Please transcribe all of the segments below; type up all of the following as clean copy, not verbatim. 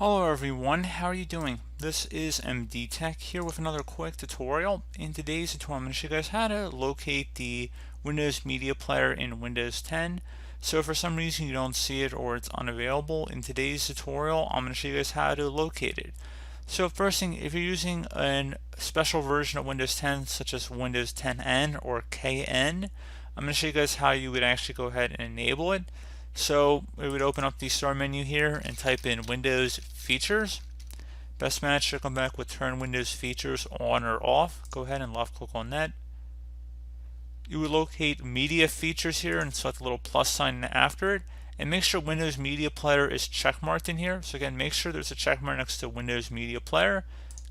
Hello everyone, how are you doing? This is MD Tech here with another quick tutorial. In today's tutorial, I'm going to show you guys how to locate the Windows Media Player in Windows 10. So if for some reason you don't see it or it's unavailable, in today's tutorial, I'm going to show you guys how to locate it. So first thing, if you're using a special version of Windows 10, such as Windows 10N or KN, I'm going to show you guys how you would actually go ahead and enable it. So we would open up the start menu here and type in Windows Features. Best match to come back with turn Windows Features on or off. Go ahead and left click on that. You would locate Media Features here and select the little plus sign after it. And make sure Windows Media Player is checkmarked in here. So again, make sure there's a checkmark next to Windows Media Player.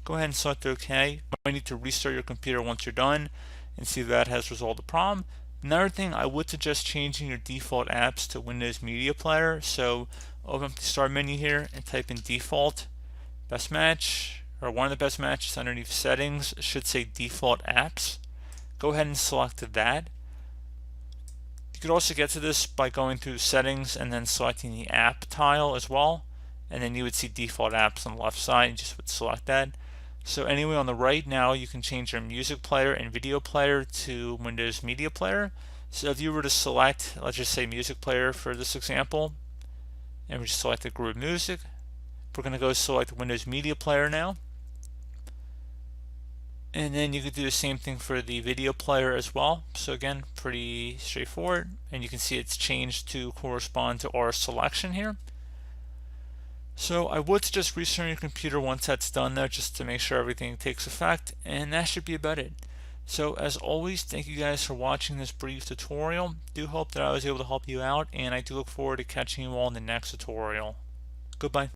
Go ahead and select OK. You might need to restart your computer once you're done and see if that has resolved the problem. Another thing, I would suggest changing your default apps to Windows Media Player. So open up the start menu here and type in default best match, or one of the best matches underneath settings should say default apps. Go ahead and select that. You could also get to this by going through settings and then selecting the app tile as well. And then you would see default apps on the left side. You just would select that. So anyway, on the right now you can change your music player and video player to Windows Media Player. So if you were to select, let's just say music player for this example, and we just select the group music, we're going to go select Windows Media Player now. And then you could do the same thing for the video player as well. So again, pretty straightforward. And you can see it's changed to correspond to our selection here. So I would suggest restarting your computer once that's done though, just to make sure everything takes effect, and that should be about it. So as always, thank you guys for watching this brief tutorial. Do hope that I was able to help you out, and I do look forward to catching you all in the next tutorial. Goodbye.